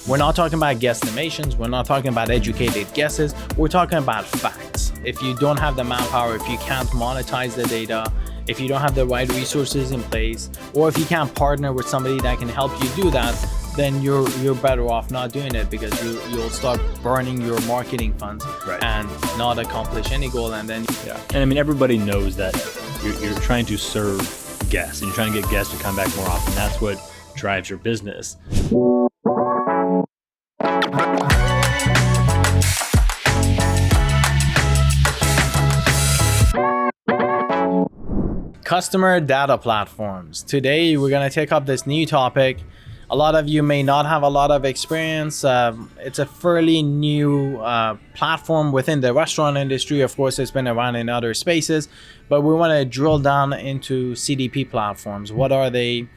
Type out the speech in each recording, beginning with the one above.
We're not talking about guesstimations. We're not talking about educated guesses. We're talking about facts. If you don't have the manpower, if you can't monetize the data, if you don't have the right resources in place, or if you can't partner with somebody that can help you do that, then you're better off not doing it, because you'll start burning your marketing funds and not accomplish any goal. And then and I mean, everybody knows that you're trying to serve guests and you're trying to get guests to come back more often. That's what drives your business. Customer data platforms. Today, we're going to take up this new topic. A lot of you may not have a lot of experience. It's a fairly new platform within the restaurant industry. Of course, it's been around in other spaces, but we want to drill down into CDP platforms. What are they?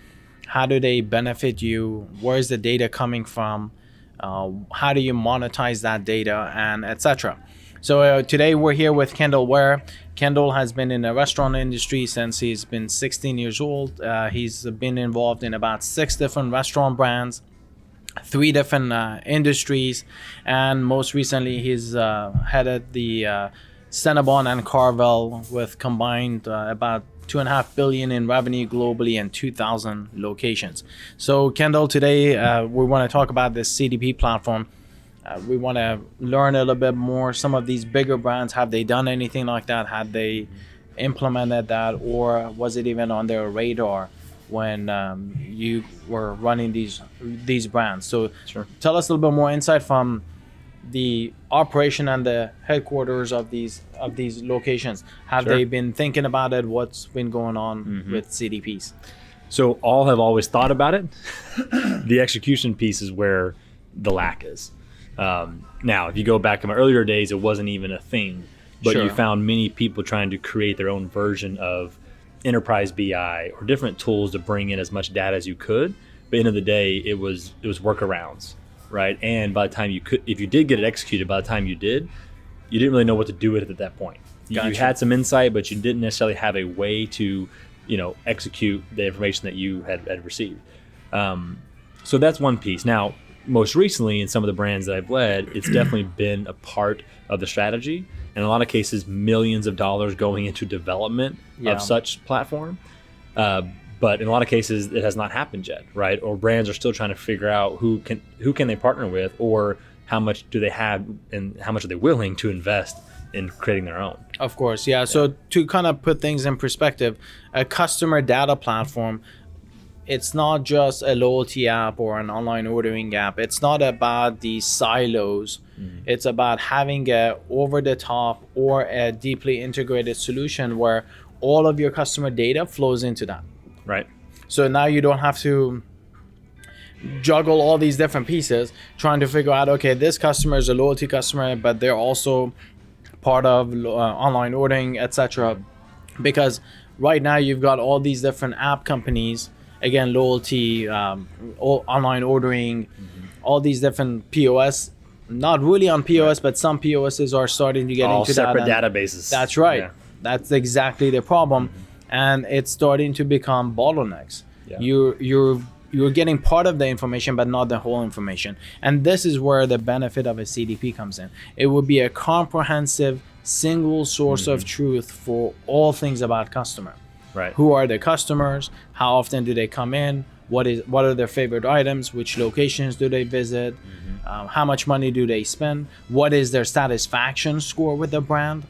How do they benefit you? Where is the data coming from? How do you monetize that data, and etc. So today we're here with Kendall Ware. Kendall has been in the restaurant industry since he's been 16 years old. He's been involved in about 6 different restaurant brands, 3 different industries, and most recently he's headed the Cinnabon and Carvel with combined about $2.5 billion in revenue globally and 2,000 locations. So Kendall, today we want to talk about this CDP platform. We want to learn a little bit more. Some of these bigger brands, have they done anything like that? Had they implemented that, or was it even on their radar when you were running these brands? So tell us a little bit more insight from the operation and the headquarters of these locations. Have they been thinking about it? What's been going on with CDPs? So all have always thought about it. The execution piece is where the lack is. Now, if you go back to my earlier days, it wasn't even a thing, but you found many people trying to create their own version of enterprise BI or different tools to bring in as much data as you could. But at the end of the day, it was workarounds, right? And by the time if you did get it executed, by the time you didn't really know what to do with it at that point. You had some insight, but you didn't necessarily have a way to, execute the information that you had received. So that's one piece. Now, most recently in some of the brands that I've led, it's definitely been a part of the strategy. In a lot of cases, millions of dollars going into development of such platform. But in a lot of cases, it has not happened yet, right? Or brands are still trying to figure out who can they partner with, or how much do they have and how much are they willing to invest in creating their own. Of course, yeah. So to kind of put things in perspective, a customer data platform, it's not just a loyalty app or an online ordering app. It's not about these silos. It's about having a over-the-top or a deeply integrated solution where all of your customer data flows into that. Right. So now you don't have to juggle all these different pieces trying to figure out, okay, this customer is a loyalty customer, but they're also part of online ordering, etc. Because right now you've got all these different app companies, again, loyalty, online ordering, all these different POS, not really on POS, but some POSs are starting to get all into that. All separate databases. That's right. Yeah. That's exactly the problem. And it's starting to become bottlenecks. Yeah. You're getting part of the information, but not the whole information. And this is where the benefit of a CDP comes in. It would be a comprehensive, single source of truth for all things about customer. Right. Who are their customers? How often do they come in? What are their favorite items? Which locations do they visit? How much money do they spend? What is their satisfaction score with the brand?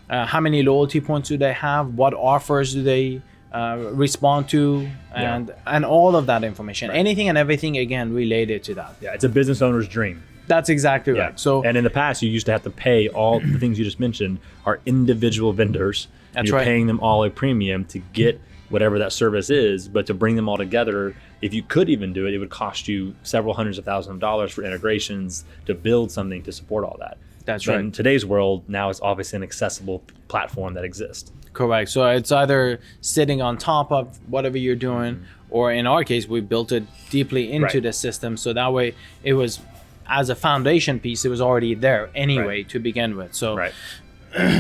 How many loyalty points do they have? What offers do they respond to? And all of that information. Right. Anything and everything, again, related to that. Yeah, it's a business owner's dream. That's exactly right. So, and in the past, you used to have to pay all the things you just mentioned are individual vendors. That's you're right. paying them all a premium to get whatever that service is, but to bring them all together, if you could even do it, it would cost you several hundreds of thousands of dollars for integrations to build something to support all that. That's right. right. In today's world, now it's obviously an accessible platform that exists. Correct. So it's either sitting on top of whatever you're doing, or in our case, we built it deeply into the system. So that way it was, as a foundation piece, it was already there anyway to begin with. So,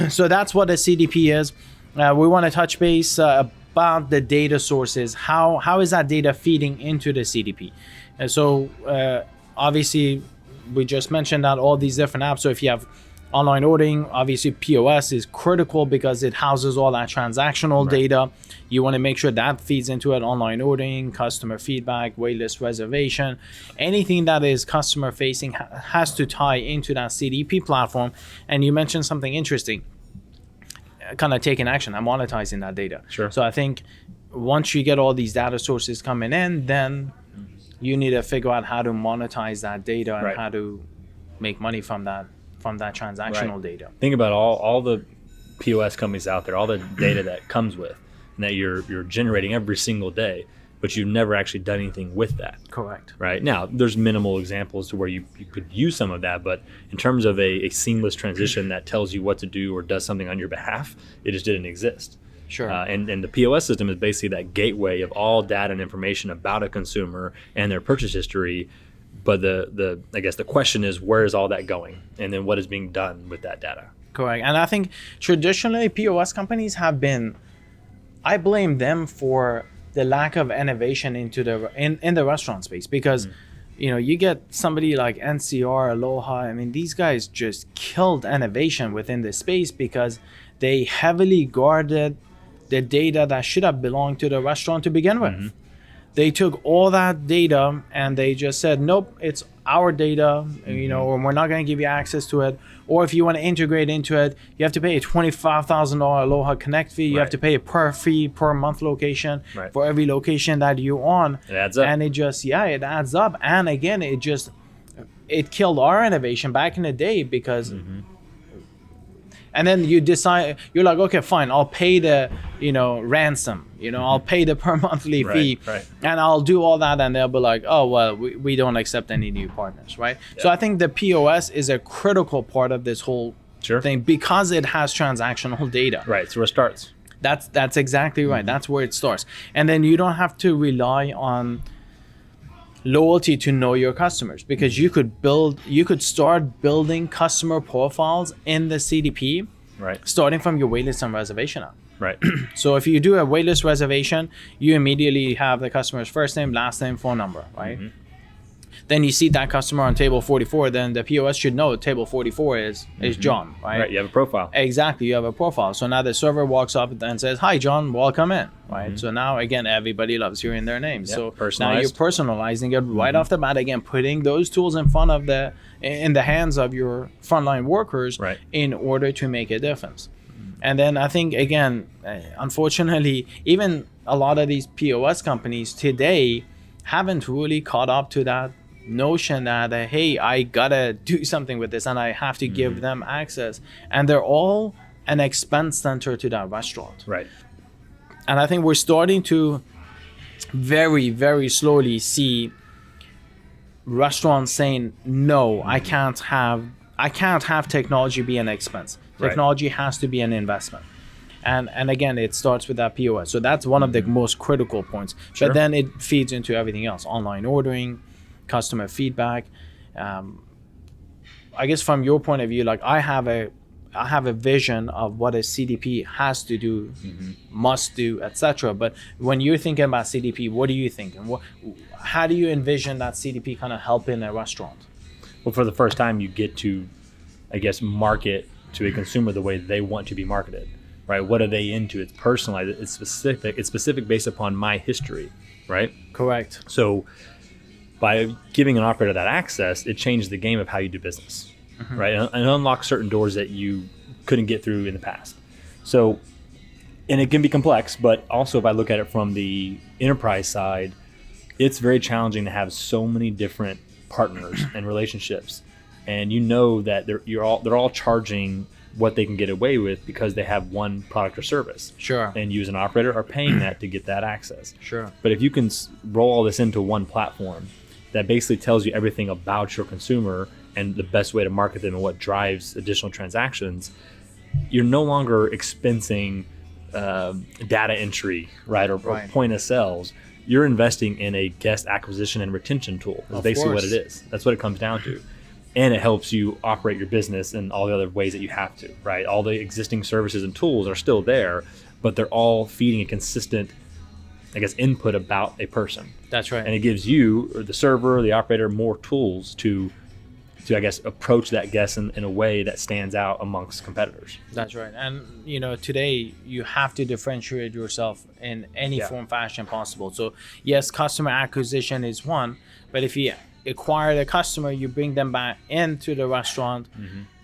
so that's what a CDP is. We want to touch base about the data sources. How is that data feeding into the CDP? And so obviously, we just mentioned that all these different apps. So if you have online ordering, obviously POS is critical because it houses all that transactional data. You want to make sure that feeds into it. Online ordering, customer feedback, waitlist reservation, anything that is customer facing has to tie into that CDP platform. And you mentioned something interesting, kind of taking action and monetizing that data. Sure. So I think once you get all these data sources coming in, then you need to figure out how to monetize that data and how to make money from that transactional data. Think about all the POS companies out there, all the data that comes with, and that you're generating every single day, but you've never actually done anything with that. Correct. Right. Now, there's minimal examples to where you could use some of that, but in terms of a seamless transition that tells you what to do or does something on your behalf, it just didn't exist. Sure. And the POS system is basically that gateway of all data and information about a consumer and their purchase history. But I guess the question is, where is all that going? And then what is being done with that data? Correct. And I think traditionally POS companies have been, I blame them for the lack of innovation into in the restaurant space, because you get somebody like NCR, Aloha. I mean, these guys just killed innovation within the space because they heavily guarded the data that should have belonged to the restaurant to begin with. They took all that data and they just said, nope, it's our data, or we're not going to give you access to it. Or if you want to integrate into it, you have to pay a $25,000 Aloha Connect fee. You have to pay a per month location for every location that you own. It adds up. And it just, it adds up. And again, it killed our innovation back in the day because and then you decide, you're like, okay, fine, I'll pay the, ransom, I'll pay the per monthly fee and I'll do all that. And they'll be like, oh, well, we don't accept any new partners, right? Yeah. So I think the POS is a critical part of this whole thing because it has transactional data. Right, so where it starts. That's exactly right. That's where it starts. And then you don't have to rely on loyalty to know your customers, because you could start building customer profiles in the CDP, starting from your waitlist and reservation app. Right. So if you do a waitlist reservation, you immediately have the customer's first name, last name, phone number, right? Then you see that customer on table 44, then the POS should know table 44 is John, right? Right, you have a profile. Exactly, you have a profile. So now the server walks up and says, hi, John, welcome in, right? So now, again, everybody loves hearing their names. So now you're personalizing it right off the bat, again, putting those tools in the hands of your frontline workers in order to make a difference. And then I think, again, unfortunately, even a lot of these POS companies today haven't really caught up to that notion that hey, I gotta do something with this and I have to give them access, and they're all an expense center to that restaurant. Right. And I think we're starting to very, very slowly see restaurants saying, no, I can't have technology be an expense. Technology has to be an investment. And again, it starts with that POS. So that's one of the most critical points. But then it feeds into everything else: online ordering, customer feedback. I guess from your point of view, like I have a vision of what a CDP has to do, must do, etc. But when you're thinking about CDP, what are you thinking? How do you envision that CDP kind of helping a restaurant? Well, for the first time, you get to, I guess, market to a consumer the way they want to be marketed. Right? What are they into? It's personalized. It's specific. It's specific based upon my history. Right? Correct. So by giving an operator that access, it changed the game of how you do business. Right? And unlocks certain doors that you couldn't get through in the past. So, and it can be complex, but also if I look at it from the enterprise side, it's very challenging to have so many different partners and relationships. And that they're all charging what they can get away with because they have one product or service. Sure. And you as an operator are paying that to get that access. Sure. But if you can roll all this into one platform that basically tells you everything about your consumer and the best way to market them and what drives additional transactions, you're no longer expensing data entry, right, or point of sales. You're investing in a guest acquisition and retention tool. That's basically what it is. That's what it comes down to. And it helps you operate your business in all the other ways that you have to, right? All the existing services and tools are still there, but they're all feeding a consistent I guess, input about a person. That's right. And it gives you, or the server, or the operator, more tools to I guess, approach that guest in a way that stands out amongst competitors. That's right. And, today you have to differentiate yourself in any form, fashion possible. So, yes, customer acquisition is one, but if you acquire the customer, you bring them back into the restaurant,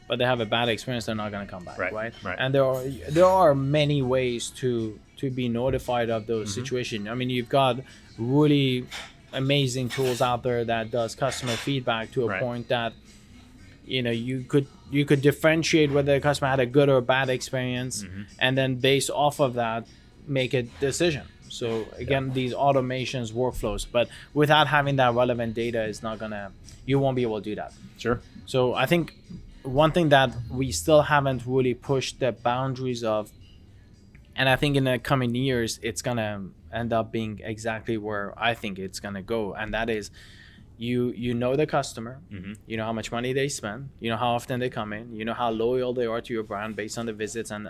but they have a bad experience, they're not going to come back, right? And there are many ways to be notified of those situations. I mean, you've got really amazing tools out there that does customer feedback to a point that you could differentiate whether the customer had a good or bad experience, and then based off of that make a decision. So again, these automations, workflows, but without having that relevant data, you won't be able to do that. Sure. So I think one thing that we still haven't really pushed the boundaries of, and I think in the coming years it's gonna end up being exactly where I think it's gonna go, and that is you know the customer, you know how much money they spend, you know how often they come in, you know how loyal they are to your brand based on the visits and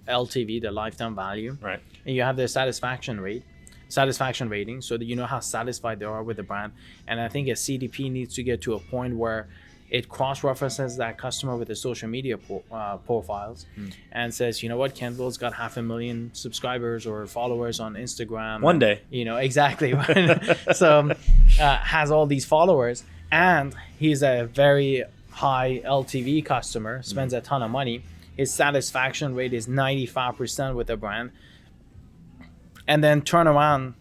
LTV, the lifetime value, right? And you have their satisfaction rating, so that you know how satisfied they are with the brand. And I think a CDP needs to get to a point where it cross-references that customer with the social media profiles and says, you know what, Kendall's got 500,000 subscribers or followers on Instagram. One day. Exactly. So has all these followers, and he's a very high LTV customer, spends a ton of money. His satisfaction rate is 95% with the brand. And then turn around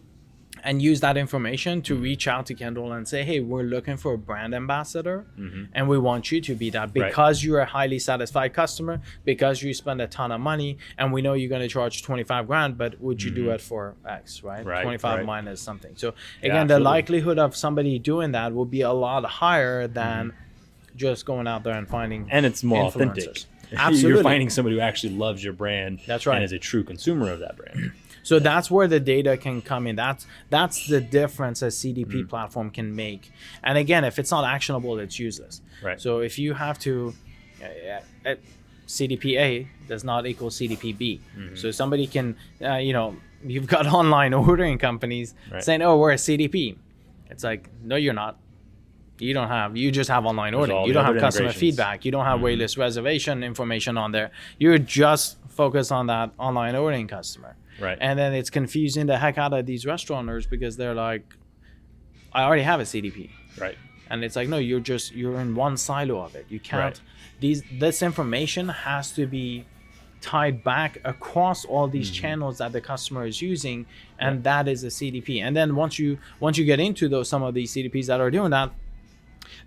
and use that information to reach out to Kendall and say, hey, we're looking for a brand ambassador, and we want you to be that because you're a highly satisfied customer, because you spend a ton of money, and we know you're going to charge 25 grand, but would you do it for X, right? 25 minus something. So again, the likelihood of somebody doing that will be a lot higher than just going out there and finding and it's more authentic. Absolutely. You're finding somebody who actually loves your brand. That's right. And is a true consumer of that brand. So that's where the data can come in. That's the difference a CDP platform can make. And again, if it's not actionable, it's useless. Right. So if you have to, CDP A does not equal CDP B. So somebody can, you've got online ordering companies saying, oh, we're a CDP. It's like, no, you're not. You just have online ordering. You don't have customer feedback. You don't have waitlist reservation information on there. You're just focused on that online ordering customer. Right. And then it's confusing the heck out of these restaurateurs because they're like, I already have a CDP. Right. And it's like, no, you're in one silo of it. You can't, this information has to be tied back across all these channels that the customer is using. And that is a CDP. And then once you get into some of these CDPs that are doing that,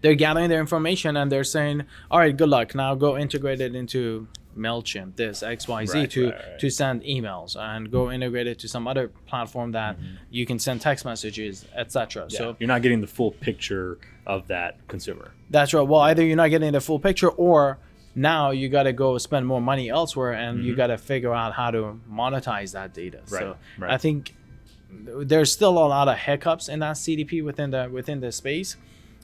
they're gathering their information and they're saying, all right, good luck. Now go integrate it into MailChimp, this XYZ to send emails, and go integrate it to some other platform that you can send text messages, etc. Yeah. So you're not getting the full picture of that consumer. That's right. Well, either you're not getting the full picture, or now you got to go spend more money elsewhere, and you got to figure out how to monetize that data. Right. So I think there's still a lot of hiccups in that CDP within the space,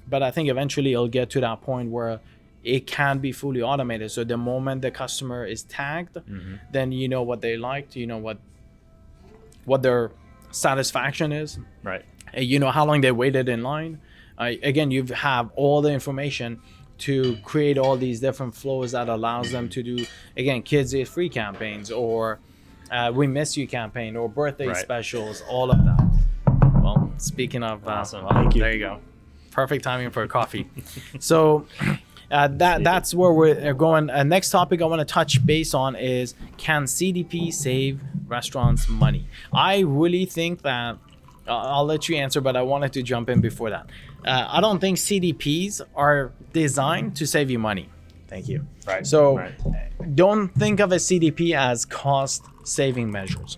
but I think eventually it'll get to that point where it can be fully automated. So the moment the customer is tagged, then you know what they liked, you know what their satisfaction is, right? You know how long they waited in line. Again, you have all the information to create all these different flows that allows them to do, again, kids eat free campaigns, or we miss you campaign, or birthday specials, all of that. Well, speaking of, awesome. Thank you. There you go. Perfect timing for a coffee. So that's where we're going. Next topic I want to touch base on is, can CDP save restaurants money? I really think that, I'll let you answer, but I wanted to jump in before that. I don't think CDPs are designed to save you money. Thank you. Right. So don't think of a CDP as cost saving measures,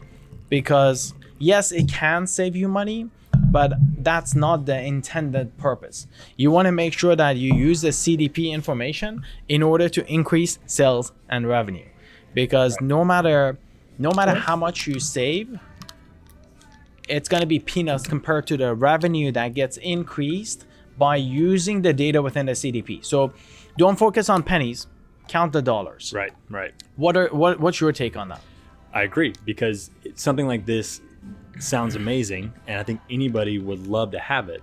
because yes, it can save you money, but that's not the intended purpose. You want to make sure that you use the CDP information in order to increase sales and revenue, because no matter how much you save, it's going to be peanuts compared to the revenue that gets increased by using the data within the CDP. So don't focus on pennies, count the dollars. Right. What's your take on that? I agree, because something like this, sounds amazing, and I think anybody would love to have it.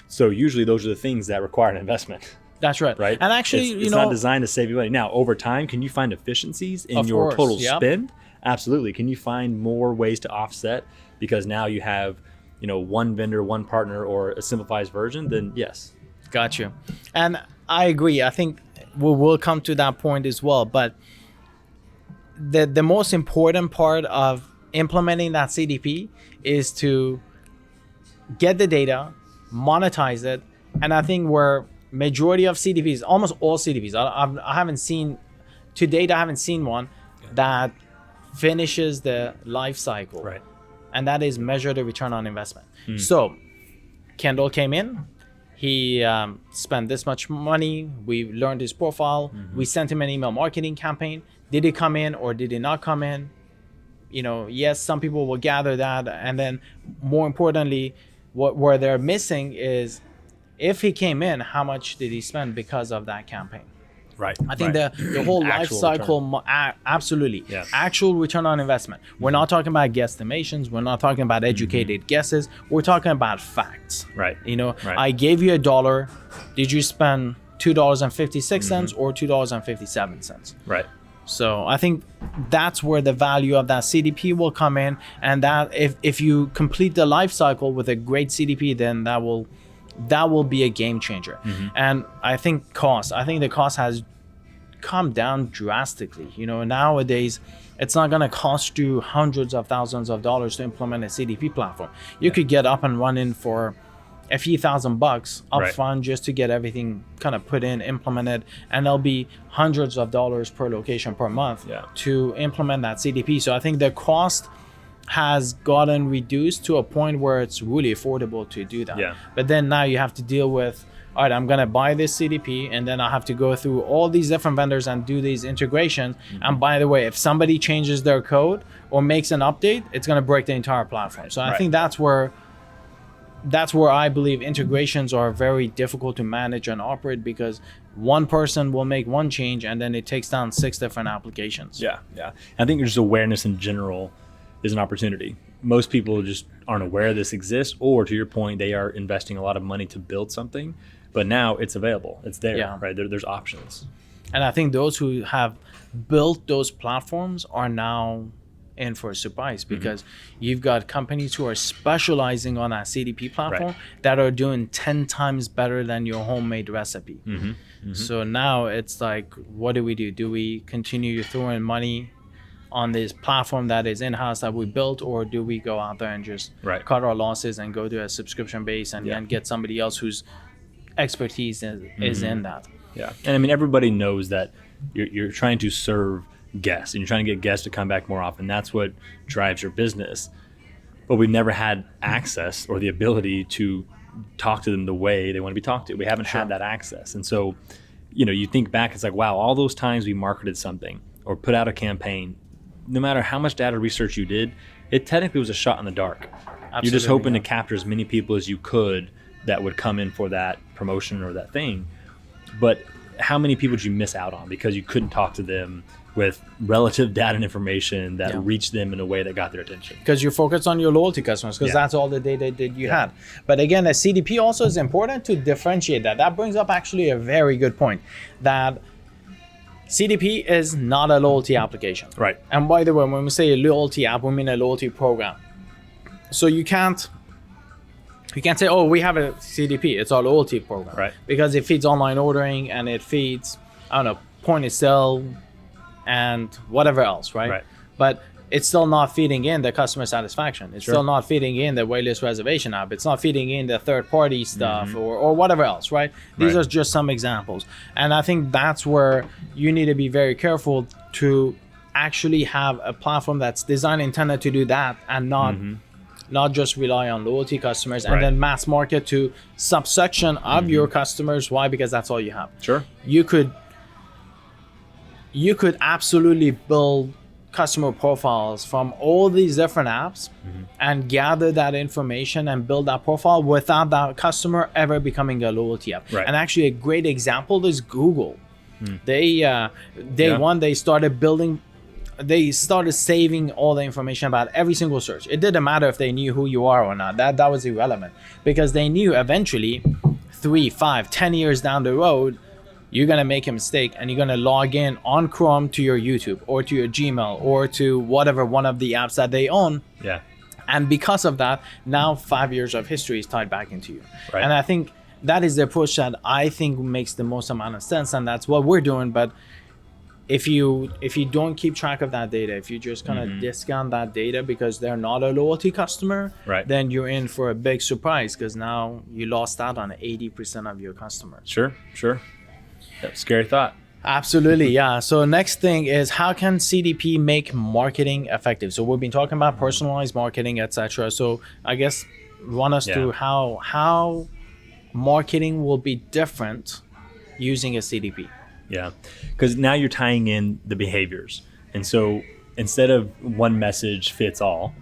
So usually those are the things that require an investment. That's right. Right. And actually, it's not designed to save you money. Now, over time, can you find efficiencies in your total spend? Absolutely. Can you find more ways to offset because now you have, one vendor, one partner, or a simplified version? Then yes. Got you. And I agree. I think we will come to that point as well. But the most important part of implementing that CDP is to get the data, monetize it, and I think where majority of CDPs, almost all CDPs, I haven't seen to date. I haven't seen one that finishes the life cycle, right? And that is measure the return on investment. So Kendall came in. He spent this much money. We learned his profile. We sent him an email marketing campaign. Did he come in or did he not come in? Yes, some people will gather that. And then more importantly, where they're missing is if he came in, how much did he spend because of that campaign? Right. I think the whole life cycle, absolutely. Yeah. Actual return on investment. We're not talking about guesstimations. We're not talking about educated guesses. We're talking about facts. Right. I gave you $1. Did you spend $2.56 or $2.57? Right. So I think that's where the value of that CDP will come in, and that if you complete the life cycle with a great CDP, then that will be a game changer. And I think the cost has come down drastically. Nowadays it's not going to cost you hundreds of thousands of dollars to implement a CDP platform. You could get up and running for a few $1,000 upfront just to get everything kind of put in, implemented, and there'll be hundreds of dollars per location per month to implement that CDP. So I think the cost has gotten reduced to a point where it's really affordable to do that. Yeah. But then now you have to deal with, all right, I'm going to buy this CDP and then I have to go through all these different vendors and do these integrations. And by the way, if somebody changes their code or makes an update, it's going to break the entire platform. So I think that's where I believe integrations are very difficult to manage and operate, because one person will make one change and then it takes down 6 different applications. Yeah. I think just awareness in general is an opportunity. Most people just aren't aware this exists, or to your point, they are investing a lot of money to build something, but now it's available. It's there, right? There's options. And I think those who have built those platforms are now in for a surprise, because you've got companies who are specializing on that CDP platform that are doing 10 times better than your homemade recipe. So now it's like, what do we do? Do we continue throwing money on this platform that is in-house that we built, or do we go out there and just cut our losses and go to a subscription base and get somebody else whose expertise is in that? Yeah. And I mean, everybody knows that you're trying to serve guests and you're trying to get guests to come back more often. That's what drives your business. But we've never had access or the ability to talk to them the way they want to be talked to. We haven't had that access. And so, you think back, it's like, wow, all those times we marketed something or put out a campaign, no matter how much data research you did, it technically was a shot in the dark. Absolutely, you're just hoping to capture as many people as you could that would come in for that promotion or that thing. But how many people did you miss out on because you couldn't talk to them with relative data and information that reached them in a way that got their attention? Because you focus on your loyalty customers, because that's all the data that you had. But again, a CDP also is important to differentiate that. That brings up actually a very good point, that CDP is not a loyalty application. Right. And by the way, when we say a loyalty app, we mean a loyalty program. So you can't say, oh, we have a CDP, it's our loyalty program. Right. Because it feeds online ordering and it feeds, point of sale and whatever else, right? But it's still not feeding in the customer satisfaction. It's still not feeding in the waitlist reservation app. It's not feeding in the third-party stuff or whatever else, right? These are just some examples. And I think that's where you need to be very careful to actually have a platform that's designed intended to do that, and not just rely on loyalty customers and then mass market to subsection of your customers. Why? Because that's all you have. Sure. You could absolutely build customer profiles from all these different apps and gather that information and build that profile without that customer ever becoming a loyalty app. And actually a great example is Google. They started building they started saving all the information about every single search. It didn't matter if they knew who you are or not. That was irrelevant, because they knew eventually 3, 5, 10 years down the road, you're gonna make a mistake and you're gonna log in on Chrome to your YouTube or to your Gmail or to whatever one of the apps that they own. Yeah. And because of that, now 5 years of history is tied back into you. Right. And I think that is the approach that I think makes the most amount of sense, and that's what we're doing. But if you don't keep track of that data, if you just kind of discount that data because they're not a loyalty customer, Right. then you're in for a big surprise, because now you lost out on 80% of your customers. Sure. Yep, scary thought. Absolutely, yeah. So next thing is, how can CDP make marketing effective? So we've been talking about personalized marketing, etc. So I guess run us through how marketing will be different using a CDP. Yeah, because now you're tying in the behaviors. And so instead of one message fits all,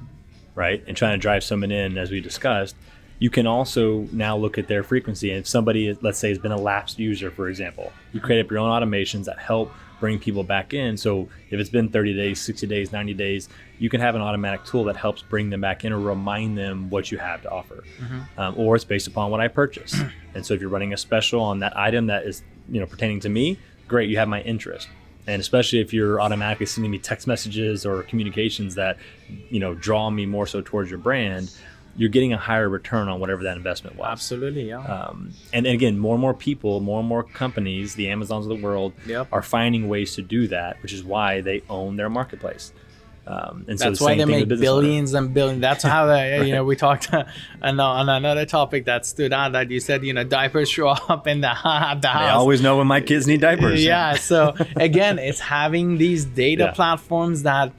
right, and trying to drive someone in, as we discussed, you can also now look at their frequency. And if somebody, let's say, has been a lapsed user, for example, you create up your own automations that help bring people back in. So if it's been 30 days, 60 days, 90 days, you can have an automatic tool that helps bring them back in or remind them what you have to offer. Or it's based upon what I purchase. And so if you're running a special on that item that is, pertaining to me, great, you have my interest. And especially if you're automatically sending me text messages or communications that, draw me more so towards your brand, you're getting a higher return on whatever that investment was. Absolutely, yeah. And again, more and more people, more and more companies, the Amazons of the world, are finding ways to do that, which is why they own their marketplace. And so that's why they make billions and billions. That's how they, Right. we talked on another topic that stood out, that you said, diapers show up in the house. I always know when my kids need diapers. Yeah. So again, it's having these data platforms that,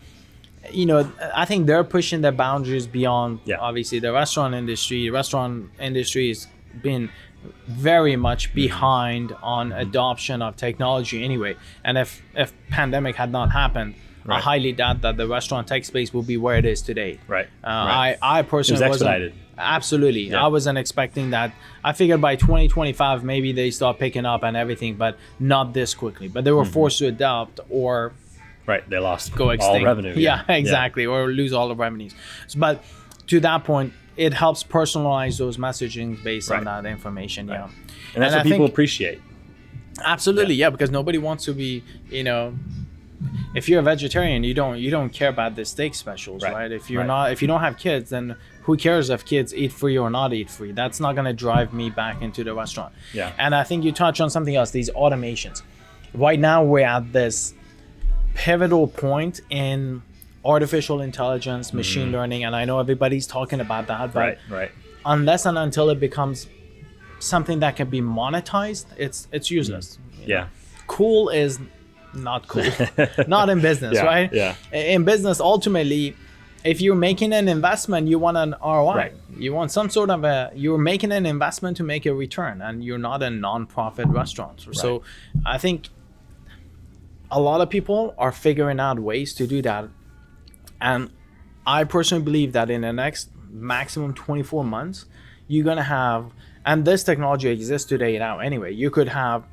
I think they're pushing the boundaries beyond obviously the restaurant industry. The restaurant industry has been very much behind on adoption of technology anyway. And if pandemic had not happened, I highly doubt that the restaurant tech space will be where it is today. Right. I personally it was expedited. Absolutely. Yeah. I wasn't expecting that. I figured by 2025, maybe they start picking up and everything, but not this quickly. But they were forced to adopt or they lost go extinct. All revenue. Yeah, exactly. Or lose all the revenues. But to that point, it helps personalize those messaging based on that information. Right. Yeah. And that's what people appreciate. Absolutely. Yeah. Because nobody wants to be, if you're a vegetarian, you don't care about the steak specials, right? If you're not, if you don't have kids, then who cares if kids eat free or not eat free? That's not going to drive me back into the restaurant. Yeah. And I think you touch on something else, these automations. Right now we're at this pivotal point in artificial intelligence, machine learning, and I know everybody's talking about that, but unless and until it becomes something that can be monetized, it's useless. Yeah. Cool is not cool. Not in business, right? Yeah. In business, ultimately, if you're making an investment, you want an ROI. Right. You want some sort of you're making an investment to make a return, and you're not a non-profit restaurant. So I think a lot of people are figuring out ways to do that. And I personally believe that in the next maximum 24 months, you're going to have, and this technology exists today now anyway, you could have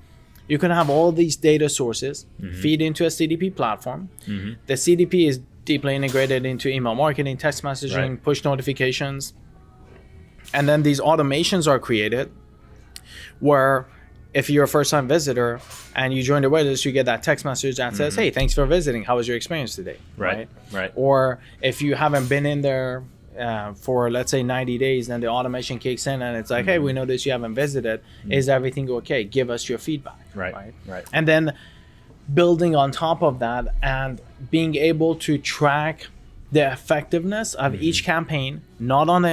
all these data sources feed into a CDP platform. The CDP is deeply integrated into email marketing, text messaging, push notifications. And then these automations are created where if you're a first-time visitor and you join the waitlist, you get that text message that says, hey, thanks for visiting. How was your experience today? Right. Or if you haven't been in there for, let's say, 90 days, then the automation kicks in and it's like, hey, we noticed you haven't visited. Is everything okay? Give us your feedback. Right. And then building on top of that and being able to track the effectiveness of each campaign, not on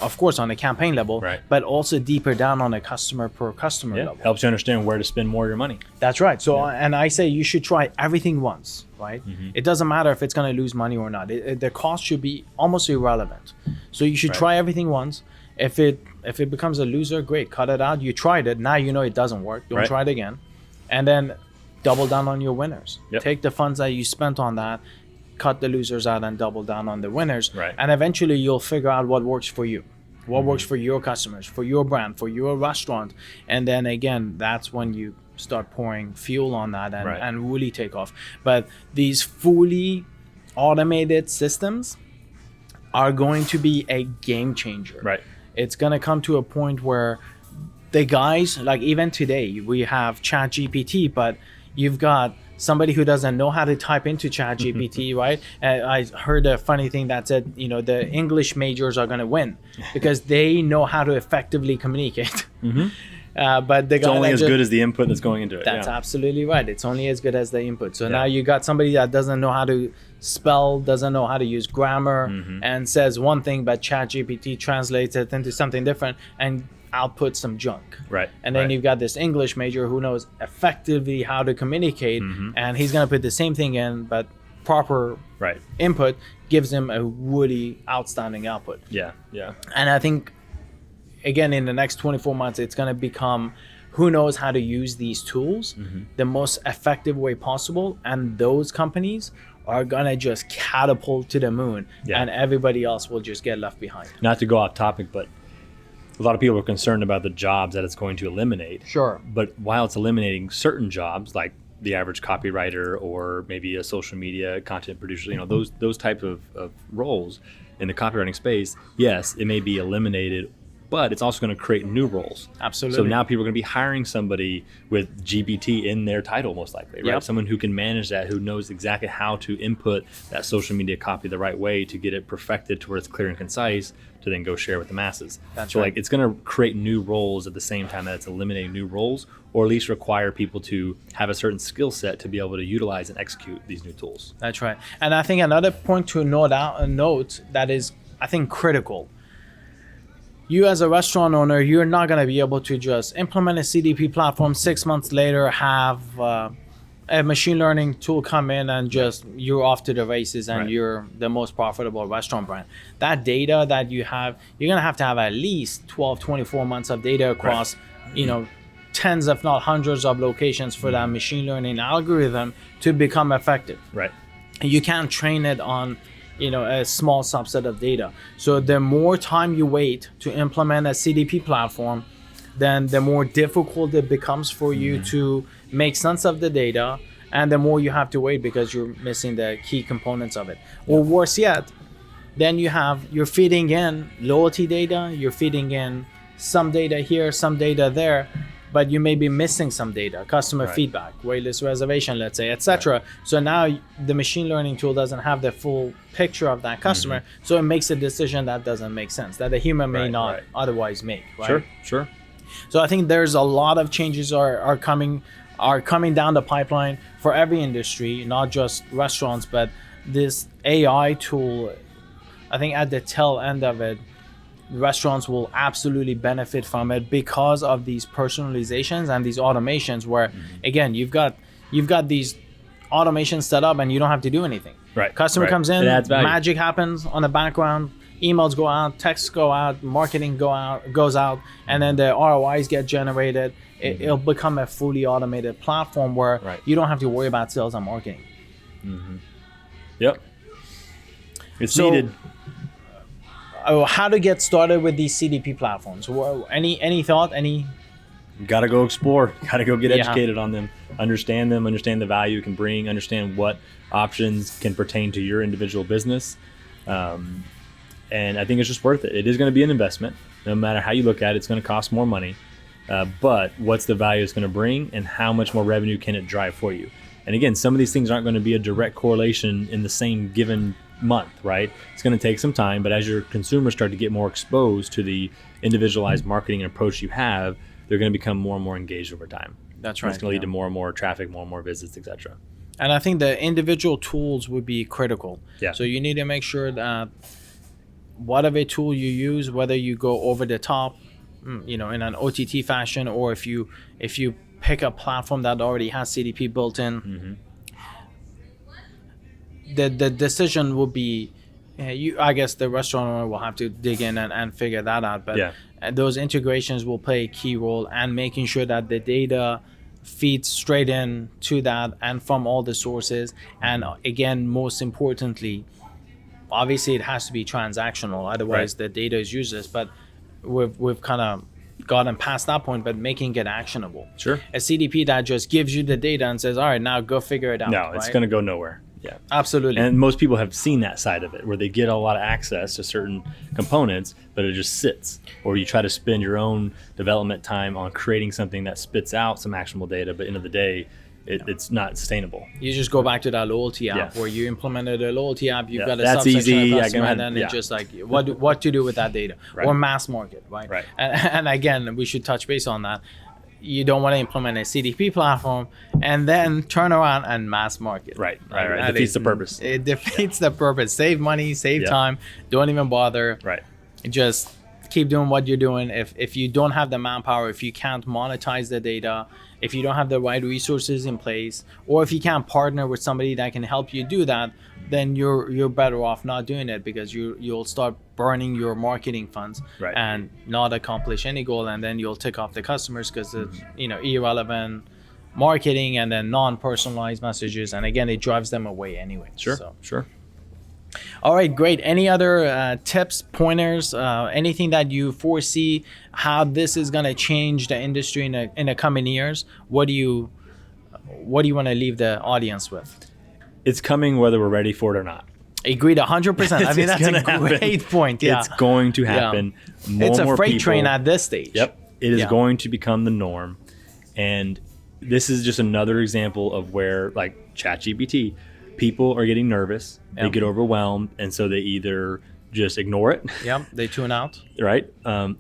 of course on a campaign level, but also deeper down on a customer per customer level. Helps you understand where to spend more of your money. That's right. So, and I say you should try everything once, right? It doesn't matter if it's going to lose money or not. The cost should be almost irrelevant. So you should try everything once. If it becomes a loser, great, cut it out. You tried it. Now you know it doesn't work. Don't try it again. And then double down on your winners. Take the funds that you spent on that, cut the losers out and double down on the winners. And eventually you'll figure out what works for you, what works for your customers, for your brand, for your restaurant. And then again, that's when you start pouring fuel on that and really take off. But these fully automated systems are going to be a game changer. Right. It's going to come to a point where the guys, like even today, we have ChatGPT, but you've got somebody who doesn't know how to type into ChatGPT, right? I heard a funny thing that said, the English majors are going to win because they know how to effectively communicate. But the It's only as good as the input that's going into it. That's absolutely right. It's only as good as the input. So now you got somebody that doesn't know how to spell, doesn't know how to use grammar, and says one thing, but ChatGPT translates it into something different and outputs some junk. Right. And then you've got this English major who knows effectively how to communicate, and he's going to put the same thing in, but proper input gives him a really outstanding output. Yeah. And I think, again, in the next 24 months, it's going to become who knows how to use these tools the most effective way possible. And those companies are going to just catapult to the moon, and everybody else will just get left behind. Not to go off topic, but a lot of people are concerned about the jobs that it's going to eliminate. Sure. But while it's eliminating certain jobs, like the average copywriter or maybe a social media content producer, those type of roles in the copywriting space, yes, it may be eliminated, but it's also going to create new roles. Absolutely. So now people are going to be hiring somebody with GPT in their title, most likely, right? Yep. Someone who can manage that, who knows exactly how to input that social media copy the right way to get it perfected to where it's clear and concise to then go share with the masses. That's right. right. It's going to create new roles at the same time that it's eliminating new roles, or at least require people to have a certain skill set to be able to utilize and execute these new tools. That's right. And I think another point to note that is, I think, critical. You as a restaurant owner, you're not going to be able to just implement a CDP platform 6 months later, have a machine learning tool come in and just you're off to the races and you're the most profitable restaurant brand. That data that you have, you're going to have at least 12, 24 months of data across, tens if not hundreds of locations for that machine learning algorithm to become effective. Right. You can't train it on a small subset of data. So the more time you wait to implement a CDP platform, then the more difficult it becomes for you to make sense of the data, and the more you have to wait because you're missing the key components of it. Or worse yet, then you're feeding in loyalty data, you're feeding in some data here, some data there, but you may be missing some data, customer feedback, waitlist reservation, let's say, etc. So now the machine learning tool doesn't have the full picture of that customer, so it makes a decision that doesn't make sense, that a human may not otherwise make. Right? Sure. So I think there's a lot of changes are coming down the pipeline for every industry, not just restaurants, but this AI tool, I think at the tail end of it, restaurants will absolutely benefit from it because of these personalizations and these automations where again you've got these automations set up and you don't have to do anything. Customer comes in, magic happens on the background, emails go out, texts go out, marketing goes out, and then the ROIs get generated. It'll become a fully automated platform where you don't have to worry about sales and marketing. Yep. It's needed. How to get started with these CDP platforms? Any thought? Got to go explore. Got to go get educated on them. Understand the value it can bring. Understand what options can pertain to your individual business. And I think it's just worth it. It is going to be an investment. No matter how you look at it, it's going to cost more money. But what's the value it's going to bring, and how much more revenue can it drive for you? And again, some of these things aren't going to be a direct correlation in the same given month, right? It's going to take some time, but as your consumers start to get more exposed to the individualized marketing approach you have, they're going to become more and more engaged over time. That's right. It's going to lead to more and more traffic, more and more visits, etc. And I think the individual tools would be critical. Yeah. So you need to make sure that whatever tool you use, whether you go over the top, in an OTT fashion, or if you pick a platform that already has CDP built in, the decision will be, I guess the restaurant owner will have to dig in and figure that out. But those integrations will play a key role, and making sure that the data feeds straight in to that and from all the sources. And again, most importantly, obviously it has to be transactional, otherwise the data is useless. But we've kind of gotten past that point, but making it actionable. Sure. A CDP that just gives you the data and says, all right, now go figure it out. No, it's going to go nowhere. Yeah. Absolutely. And most people have seen that side of it, where they get a lot of access to certain components, but it just sits. Or you try to spend your own development time on creating something that spits out some actionable data, but end of the day, it's not sustainable. You just go back to that loyalty app Yeah. where you implemented a loyalty app, you've got a That's subsection easy. of I customer, can- and then yeah. it's just like what to do with that data, Right. or mass market, right? Right. And again, we should touch base on that. You don't want to implement a CDP platform and then turn around and mass market. Right. That Defeats is- the purpose. It defeats the purpose. Save money, save Yeah. time. Don't even bother. Right. Just keep doing what you're doing. If you don't have the manpower, if you can't monetize the data, if you don't have the right resources in place, or if you can't partner with somebody that can help you do that, then you're better off not doing it, because you'll start burning your marketing funds Right. and not accomplish any goal, and then you'll tick off the customers because it's irrelevant marketing and then non-personalized messages, and again it drives them away anyway. Sure. So. Sure. All right, great. Any other tips, pointers, anything that you foresee how this is going to change the industry in the coming years? What do you want to leave the audience with? It's coming whether we're ready for it or not. Agreed, 100%. I mean, It's that's a gonna great happen. point. Yeah, It's going to happen. More it's and a more freight people, train at this stage. Yep. It is Yeah. going to become the norm. And this is just another example of where, like ChatGPT, people are getting nervous, they Yep. get overwhelmed, and so they either just ignore it, Yep, they tune out. right?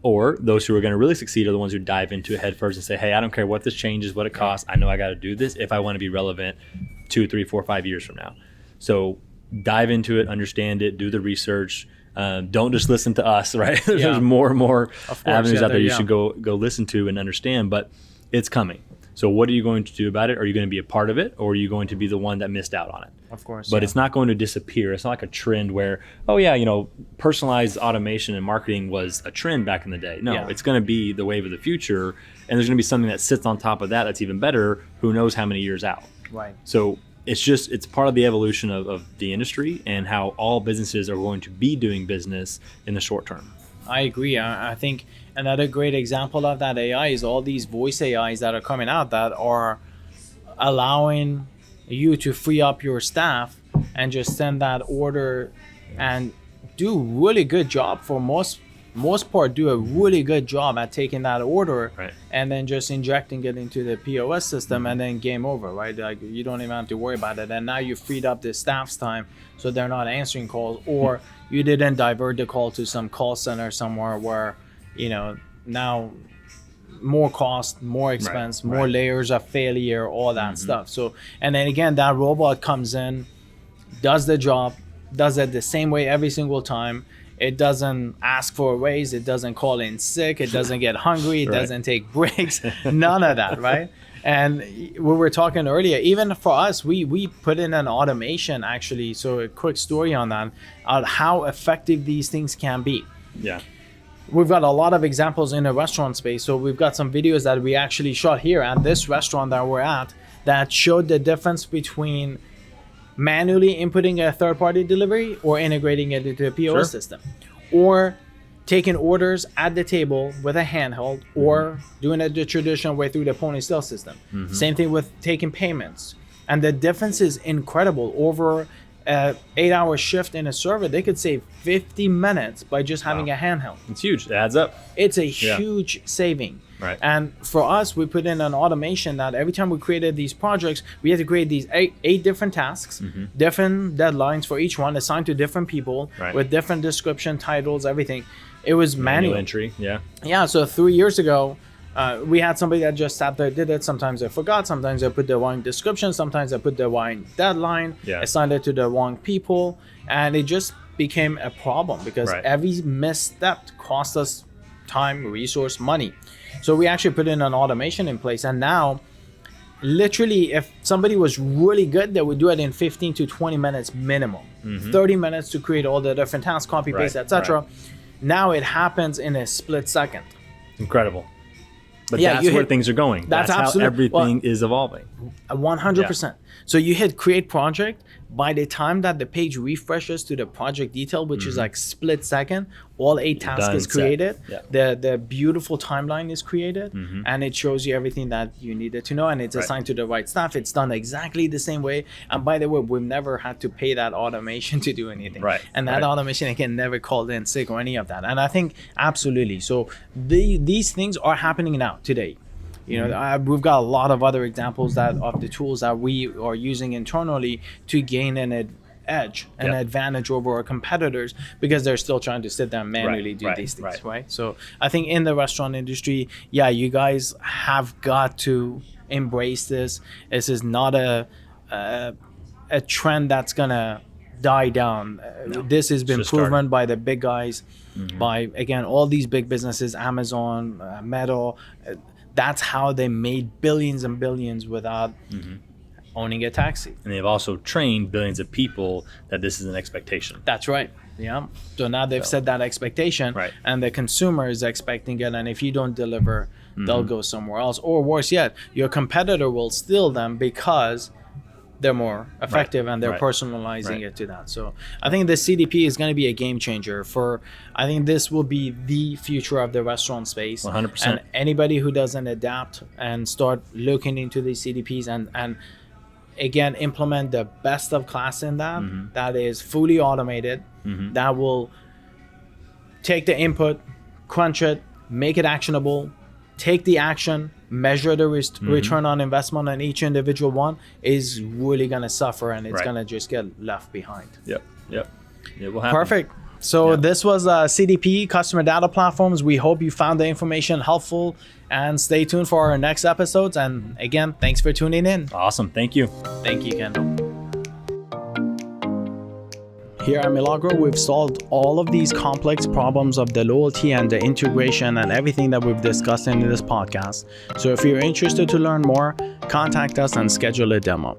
Or those who are going to really succeed are the ones who dive into it head first and say, hey, I don't care what this changes, what it costs. I know I got to do this if I want to be relevant 2, 3, 4, 5 years from now. So dive into it, understand it, do the research. Don't just listen to us, right? Yeah. There's more and more Of course, avenues yeah, out there you yeah. should go listen to and understand, but it's coming. So what are you going to do about it? Are you going to be a part of it, or are you going to be the one that missed out on it? Of course. But yeah. it's not going to disappear. It's not like a trend where, oh yeah, personalized automation and marketing was a trend back in the day. No, Yeah. it's going to be the wave of the future, and there's going to be something that sits on top of that that's even better. Who knows how many years out? Right. So it's part of the evolution of the industry and how all businesses are going to be doing business in the short term. I agree. I think another great example of that AI is all these voice AIs that are coming out that are allowing you to free up your staff and just send that order and do really good job for most part, do a really good job at taking that order Right. and then just injecting it into the POS system, and then game over, right? Like you don't even have to worry about it. And now you freed up the staff's time so they're not answering calls, or you didn't divert the call to some call center somewhere where, now more cost, more expense, more right. layers of failure, all that stuff. So, and then again, that robot comes in, does the job, does it the same way every single time. It doesn't ask for a raise. It doesn't call in sick. It doesn't get hungry. It Right. doesn't take breaks. None of that, right? And we were talking earlier, even for us, we put in an automation actually. So a quick story on that, on how effective these things can be. Yeah. We've got a lot of examples in the restaurant space. So we've got some videos that we actually shot here at this restaurant that we're at that showed the difference between manually inputting a third-party delivery or integrating it into a POS Sure. system, or taking orders at the table with a handheld, or doing it the traditional way through the point of sale system. Same thing with taking payments. And the difference is incredible. Over an 8-hour shift in a server, they could save 50 minutes by just having a handheld. It's huge. It adds up. It's a Yeah. huge saving. Right. And for us, we put in an automation that every time we created these projects, we had to create these eight different tasks, different deadlines for each one, assigned to different people Right. with different description, titles, everything. It was manual. entry. Yeah. Yeah, so 3 years ago, we had somebody that just sat there, did it. Sometimes I forgot. Sometimes I put the wrong description. Sometimes I put the wrong deadline. Yeah. Assigned it to the wrong people. And it just became a problem because Right. every misstep cost us time, resource, money. So we actually put in an automation in place. And now, literally, if somebody was really good, they would do it in 15 to 20 minutes minimum. 30 minutes to create all the different tasks, copy, Right, paste, etc. right. Now it happens in a split second. Incredible. But Yeah, that's you where hit- things are going. that's That's how absolute- everything is evolving. 100%. So you hit create project, by the time that the page refreshes to the project detail, which is like split second, all 8 tasks done, is created. Yeah. The beautiful timeline is created, and it shows you everything that you needed to know, and it's assigned to the right staff. It's done exactly the same way. And by the way, we've never had to pay that automation to do anything. Right. And that automation, again, never called in sick or any of that. And I think absolutely. So these things are happening now today. You know, we've got a lot of other examples that of the tools that we are using internally to gain an edge, an advantage over our competitors, because they're still trying to sit there and manually do these things, right? So I think in the restaurant industry, you guys have got to embrace this. This is not a trend that's gonna die down. No. This has been proven by the big guys, by, again, all these big businesses, Amazon, Meta. That's how they made billions and billions without owning a taxi. And they've also trained billions of people that this is an expectation. That's right. Yeah. So now they've set that expectation, and the consumer is expecting it. And if you don't deliver, they'll go somewhere else. Or worse yet, your competitor will steal them because they're more effective and they're personalizing it to that. So I think the CDP is going to be a game changer I think this will be the future of the restaurant space. 100%. And anybody who doesn't adapt and start looking into these CDPs and again, implement the best of class in that, that is fully automated, that will take the input, crunch it, make it actionable, take the action, measure the return on investment on each individual one, is really going to suffer, and it's going to just get left behind. Yep. It will happen. Perfect. So this was CDP, Customer Data Platforms. We hope you found the information helpful, and stay tuned for our next episodes. And again, thanks for tuning in. Awesome. Thank you. Thank you, Kendall. Here at Milagro, we've solved all of these complex problems of the loyalty and the integration and everything that we've discussed in this podcast. So if you're interested to learn more, contact us and schedule a demo.